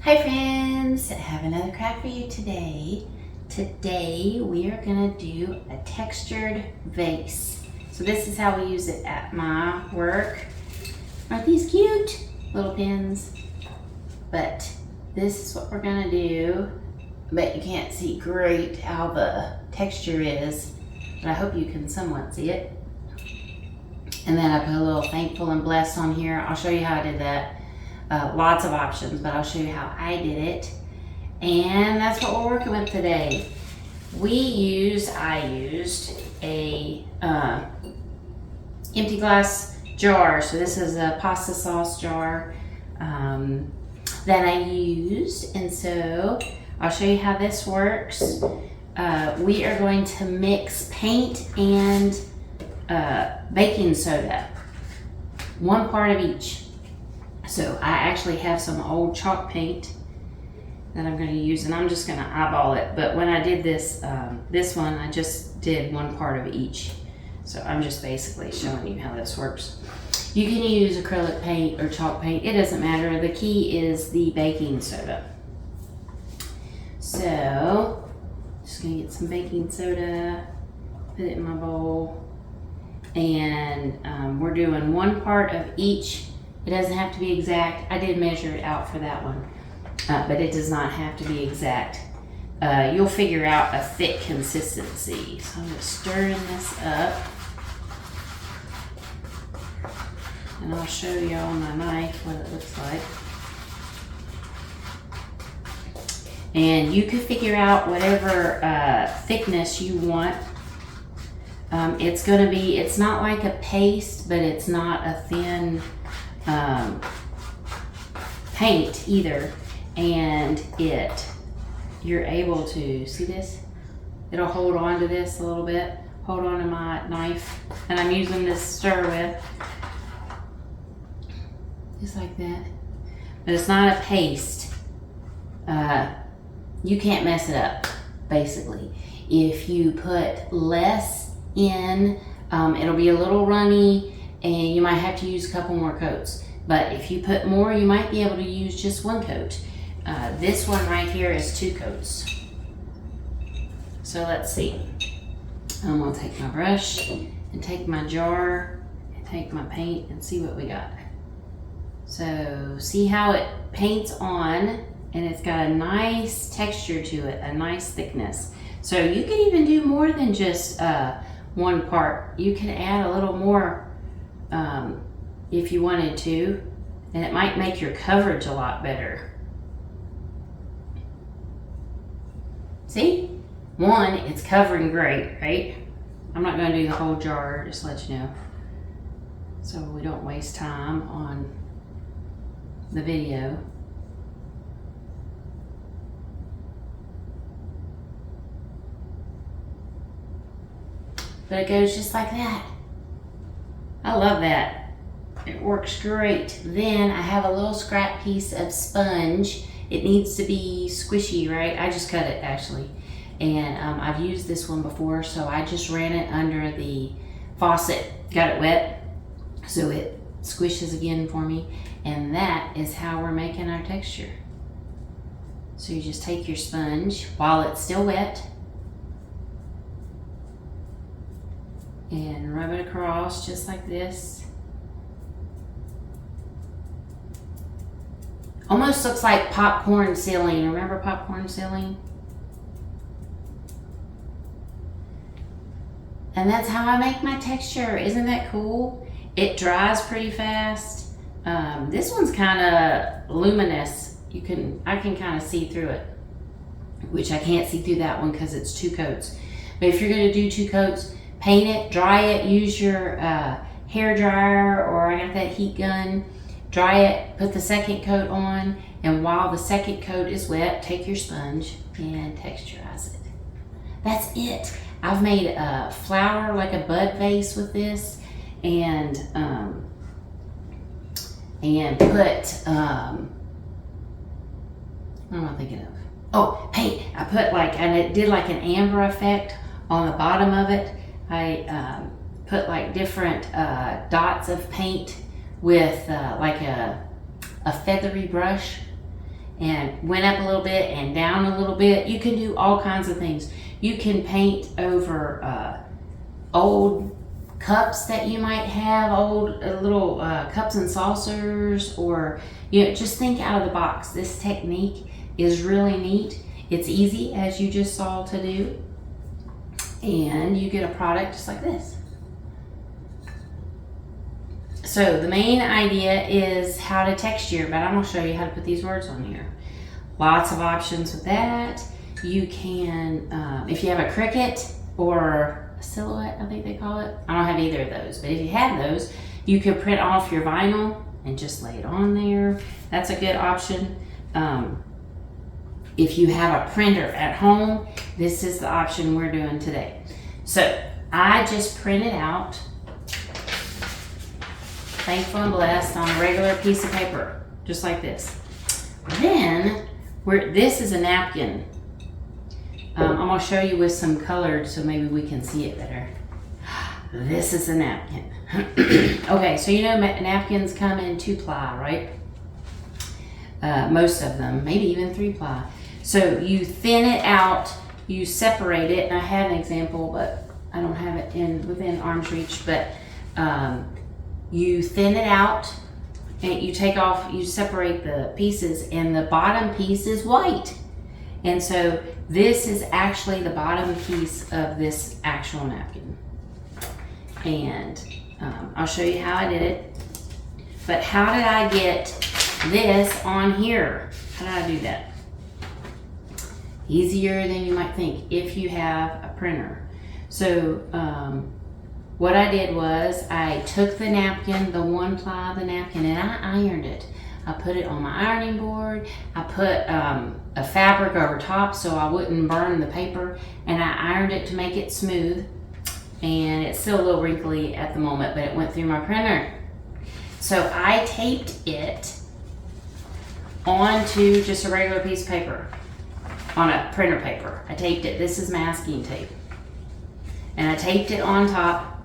Hi friends, I have another craft for you today. Today we are gonna do a textured vase. So this is how we use it at my work. Aren't these cute? Little pins. But this is what we're gonna do. But you can't see great how the texture is, but I hope you can somewhat see it. And then I put a little thankful and blessed on here. I'll show you how I did that. Lots of options, but I'll show you how I did it. And that's what we're working with today. I used a empty glass jar. So this is a pasta sauce jar that I used. And so I'll show you how this works. We are going to mix paint and baking soda, one part of each. So I actually have some old chalk paint that I'm going to use, and I'm just going to eyeball it. But when I did this, this one, I just did one part of each. So I'm just basically showing you how this works. You can use acrylic paint or chalk paint. It doesn't matter. The key is the baking soda. So just going to get some baking soda, put it in my bowl, and we're doing one part of each. It doesn't have to be exact. I did measure it out for that one, but it does not have to be exact. You'll figure out a thick consistency. So I'm just stirring this up. And I'll show you on my knife what it looks like. And you can figure out whatever thickness you want. It's not like a paste, but it's not a thin paint either, and you're able to see this. It'll hold on to this a little bit, hold on to my knife, and I'm using this stir with, just like that. But it's not a paste. You can't mess it up, basically. If you put less in, it'll be a little runny, and you might have to use a couple more coats. But if you put more, you might be able to use just one coat. This one right here is 2 coats. So let's see. I'm gonna take my brush and take my jar and take my paint and see what we got. So see how it paints on, and it's got a nice texture to it, a nice thickness. So you can even do more than just one part. You can add a little more if you wanted to, and it might make your coverage a lot better. See? One, it's covering great, right? I'm not going to do the whole jar, just to let you know, so we don't waste time on the video. But it goes just like that. I love that. It works great. Then I have a little scrap piece of sponge. It needs to be squishy, right? I just cut it actually. And I've used this one before, so I just ran it under the faucet, got it wet, so it squishes again for me. And that is how we're making our texture. So you just take your sponge while it's still wet and rub it across just like this. Almost looks like popcorn ceiling. Remember popcorn ceiling? And that's how I make my texture. Isn't that cool? It dries pretty fast. This one's kind of luminous. I can kind of see through it, which I can't see through that one because it's 2 coats. But if you're going to do 2 coats, paint it, dry it, use your hair dryer, or I got that heat gun. Dry it, put the second coat on, and while the second coat is wet, take your sponge and texturize it. That's it. I've made a flower, like a bud vase with this, and put, what am I thinking of? Oh, paint. I put and it did like an amber effect on the bottom of it. I put like different dots of paint with like a feathery brush, and went up a little bit and down a little bit. You can do all kinds of things. You can paint over old cups that you might have, old little cups and saucers, or just think out of the box. This technique is really neat. It's easy, as you just saw, to do, and you get a product just like this. So the main idea is how to texture, but I'm going to show you how to put these words on here. Lots of options with that. You can, if you have a Cricut or a Silhouette, I think they call it. I don't have either of those, but if you have those, you could print off your vinyl and just lay it on there. That's a good option. If you have a printer at home, this is the option we're doing today. So I just printed out Thankful and Blessed on a regular piece of paper, just like this. Then, this is a napkin. I'm going to show you with some colored so maybe we can see it better. This is a napkin. Okay, so napkins come in 2-ply, right? Most of them, maybe even 3-ply. So you thin it out, you separate it, and I have an example, but I don't have it within arm's reach, but you thin it out, and you separate the pieces, and the bottom piece is white. And so this is actually the bottom piece of this actual napkin. And I'll show you how I did it. But how did I get this on here? How did I do that? Easier than you might think if you have a printer. So what I did was I took the napkin, the 1-ply of the napkin, and I ironed it. I put it on my ironing board. I put a fabric over top so I wouldn't burn the paper, and I ironed it to make it smooth. And it's still a little wrinkly at the moment, but it went through my printer. So I taped it onto just a regular piece of paper, on a printer paper. I taped it. This is masking tape. And I taped it on top.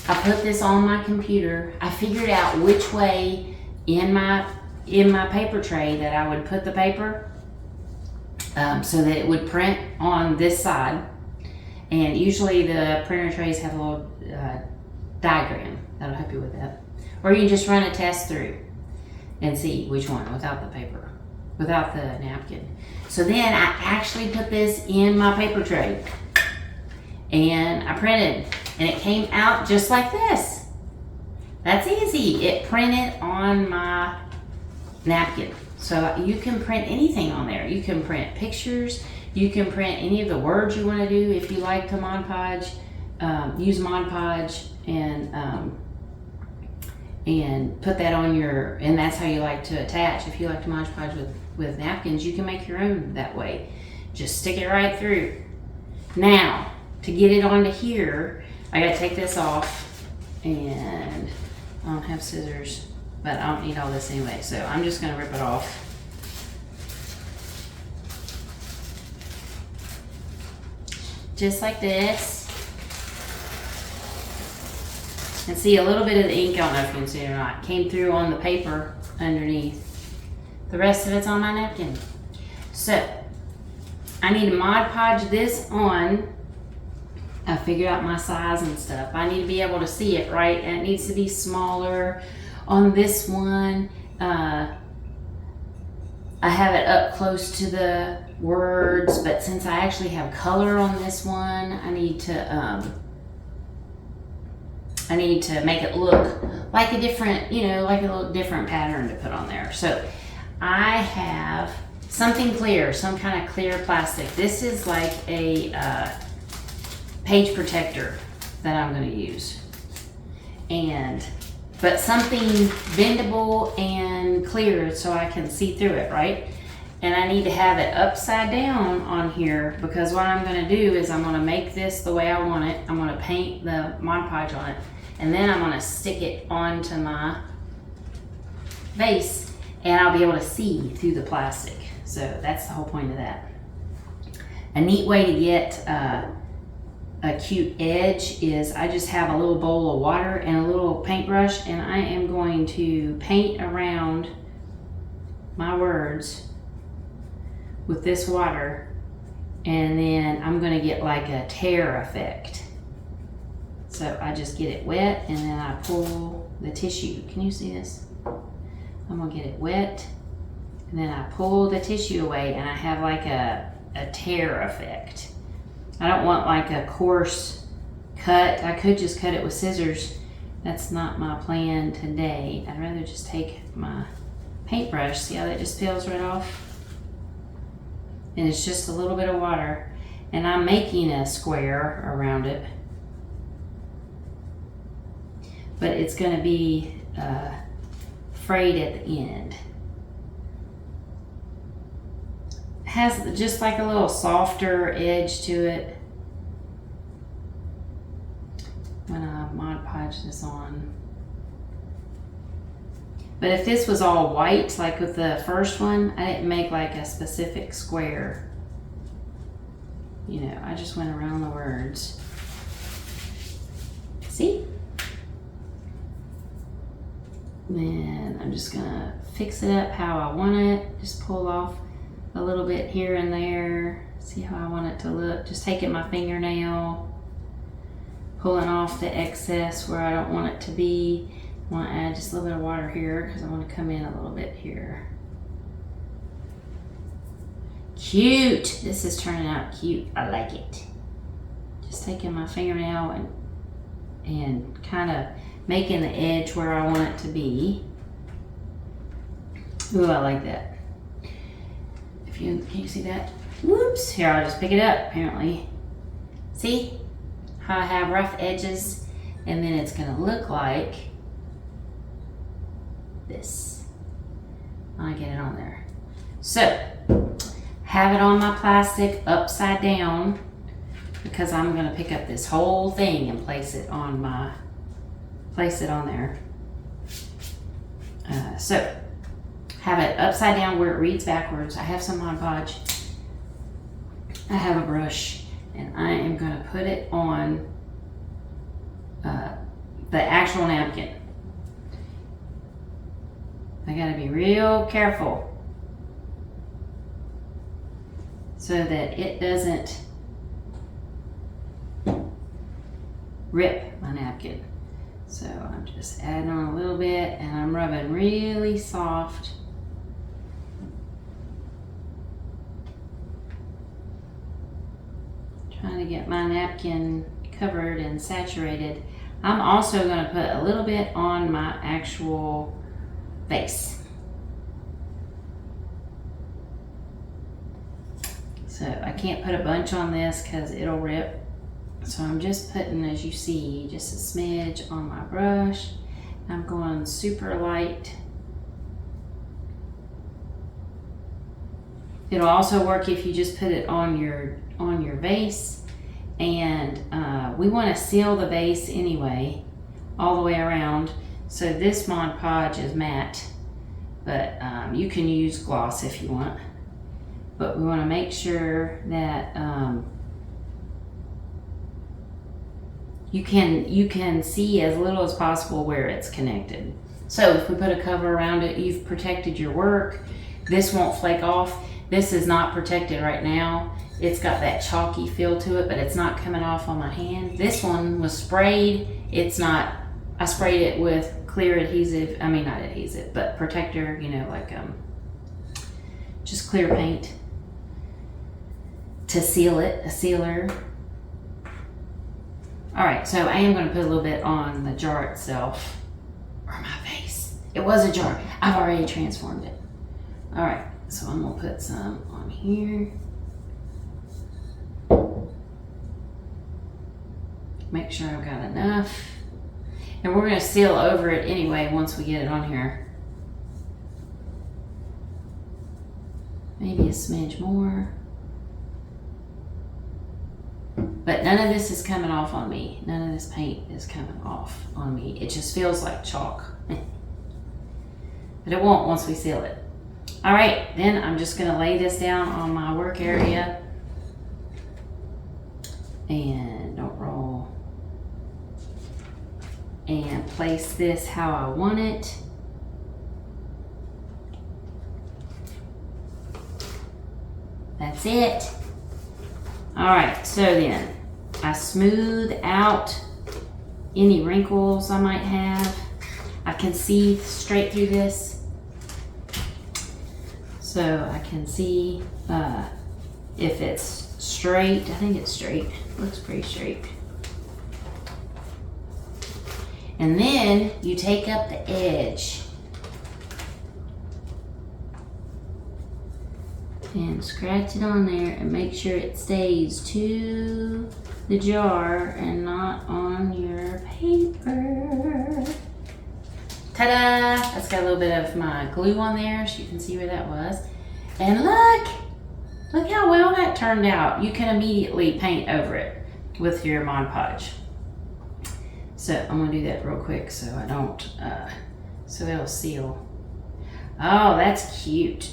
I put this on my computer. I figured out which way in my paper tray that I would put the paper so that it would print on this side. And usually the printer trays have a little diagram that'll help you with that. Or you can just run a test through and see which one without the paper, without the napkin. So then I actually put this in my paper tray and I printed, and it came out just like this. That's easy. It printed on my napkin. So you can print anything on there. You can print pictures. You can print any of the words you want to do. If you like to Mod Podge, use Mod Podge and put that on your, and that's how you like to attach. If you like to Mod Podge with napkins, you can make your own that way. Just stick it right through. Now, to get it onto here, I gotta take this off, and I don't have scissors, but I don't need all this anyway, so I'm just gonna rip it off. Just like this. And see, a little bit of the ink, I don't know if you can see it or not, came through on the paper underneath. The rest of it's on my napkin. So, I need to Mod Podge this on. I figured out my size and stuff. I need to be able to see it, right? And it needs to be smaller. On this one, I have it up close to the words, but since I actually have color on this one, I need to make it look like a different, like a little different pattern to put on there. So I have something clear, some kind of clear plastic. This is like a page protector that I'm going to use, but something bendable and clear so I can see through it, right? And I need to have it upside down on here, because what I'm going to do is I'm going to make this the way I want it. I'm going to paint the Mod Podge on it, and then I'm going to stick it onto my vase, and I'll be able to see through the plastic. So that's the whole point of that. A neat way to get a cute edge is I just have a little bowl of water and a little paintbrush, and I am going to paint around my words with this water, and then I'm gonna get like a tear effect. So I just get it wet and then I pull the tissue. Can you see this? I'm gonna get it wet and then I pull the tissue away and I have like a tear effect. I don't want like a coarse cut. I could just cut it with scissors. That's not my plan today. I'd rather just take my paintbrush. See how that just peels right off? And it's just a little bit of water. And I'm making a square around it. But it's gonna be frayed at the end. Has just like a little softer edge to it when I Mod Podge this on. But if this was all white, like with the first one, I didn't make like a specific square. You know, I just went around the words. See? Then I'm just gonna fix it up how I want it. Just pull off a little bit here and there. See how I want it to look. Just taking my fingernail, pulling off the excess where I don't want it to be. I want to add just a little bit of water here because I want to come in a little bit here. Cute! This is turning out cute. I like it. Just taking my fingernail and kind of making the edge where I want it to be. Ooh, I like that. Can you see that? Whoops, here, I'll just pick it up, apparently. See how I have rough edges? And then it's gonna look like this when I get it on there. So, have it on my plastic upside down because I'm gonna pick up this whole thing and place it on there. So, have it upside down where it reads backwards. I have some Mod Podge. I have a brush, and I am going to put it on the actual napkin. I got to be real careful so that it doesn't rip my napkin. So I'm just adding on a little bit and I'm rubbing really soft. Trying to get my napkin covered and saturated. I'm also going to put a little bit on my actual vase. So I can't put a bunch on this because it'll rip. So I'm just putting, as you see, just a smidge on my brush. I'm going super light. It'll also work if you just put it on your vase. And we want to seal the vase anyway, all the way around. So this Mod Podge is matte, but you can use gloss if you want. But we want to make sure that you can see as little as possible where it's connected. So if we put a cover around it, you've protected your work. This won't flake off. This is not protected right now. It's got that chalky feel to it, but it's not coming off on my hand. This one was sprayed. It's not, I sprayed it with clear adhesive, I mean not adhesive, but protector, you know, like just clear paint to seal it, a sealer. All right, so I am going to put a little bit on the jar itself, or my vase. It was a jar. I've already transformed it. All right, so I'm going to put some on here. Make sure I've got enough. And we're going to seal over it anyway once we get it on here. Maybe a smidge more. But none of this is coming off on me. None of this paint is coming off on me. It just feels like chalk. But it won't once we seal it. All right, then I'm just gonna lay this down on my work area. And don't roll. And place this how I want it. That's it. All right, so then I smooth out any wrinkles I might have. I can see straight through this. So I can see if it's straight. I think it's straight. Looks pretty straight. And then you take up the edge and scratch it on there and make sure it stays to the jar and not on your paper. Ta-da! That's got a little bit of my glue on there so you can see where that was. And look how well that turned out. You can immediately paint over it with your Mod Podge. So I'm gonna do that real quick so I don't, so it'll seal. Oh, that's cute.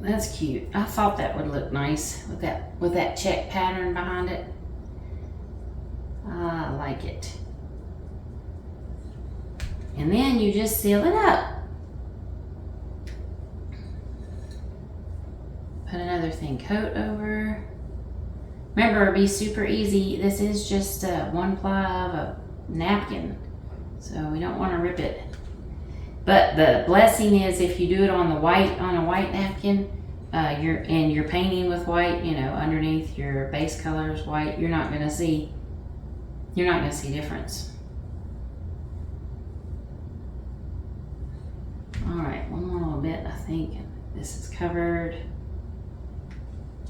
That's cute. I thought that would look nice with that check pattern behind it. I like it. And then you just seal it up. Put another thin coat over. Remember, be super easy. This is just one ply of a napkin, so we don't want to rip it. But the blessing is if you do it on a white napkin, you're painting with white, you know, underneath your base color is white, you're not gonna see difference. All right, one more little bit. I think this is covered.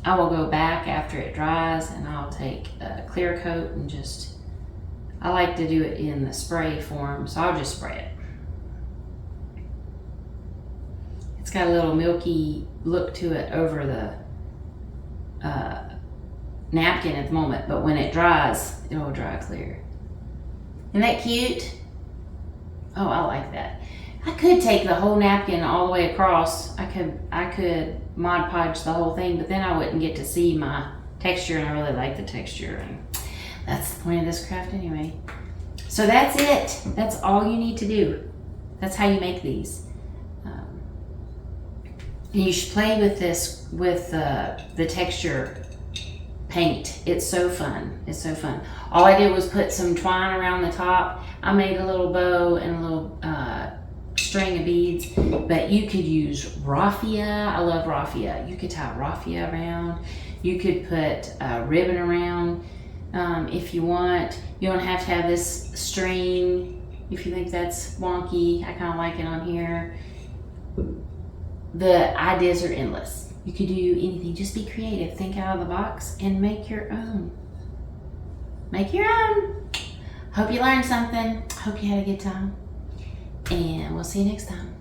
I will go back after it dries and I'll take a clear coat and I like to do it in the spray form, so I'll just spray it. It's got a little milky look to it over the napkin at the moment, but when it dries, it'll dry clear. Isn't that cute? Oh, I like that. I could take the whole napkin all the way across. I could Mod Podge the whole thing, but then I wouldn't get to see my texture, and I really like the texture, and that's the point of this craft anyway. So that's it. That's all you need to do. That's how you make these. And you should play with this with the texture paint. It's so fun. It's so fun. All I did was put some twine around the top. I made a little bow and a little string of beads, but you could use raffia. I love raffia. You could tie raffia around. You could put ribbon around if you want. You don't have to have this string if you think that's wonky. I kind of like it on here. The ideas are endless. You could do anything. Just be creative. Think out of the box and make your own. Make your own. Hope you learned something. Hope you had a good time. And we'll see you next time.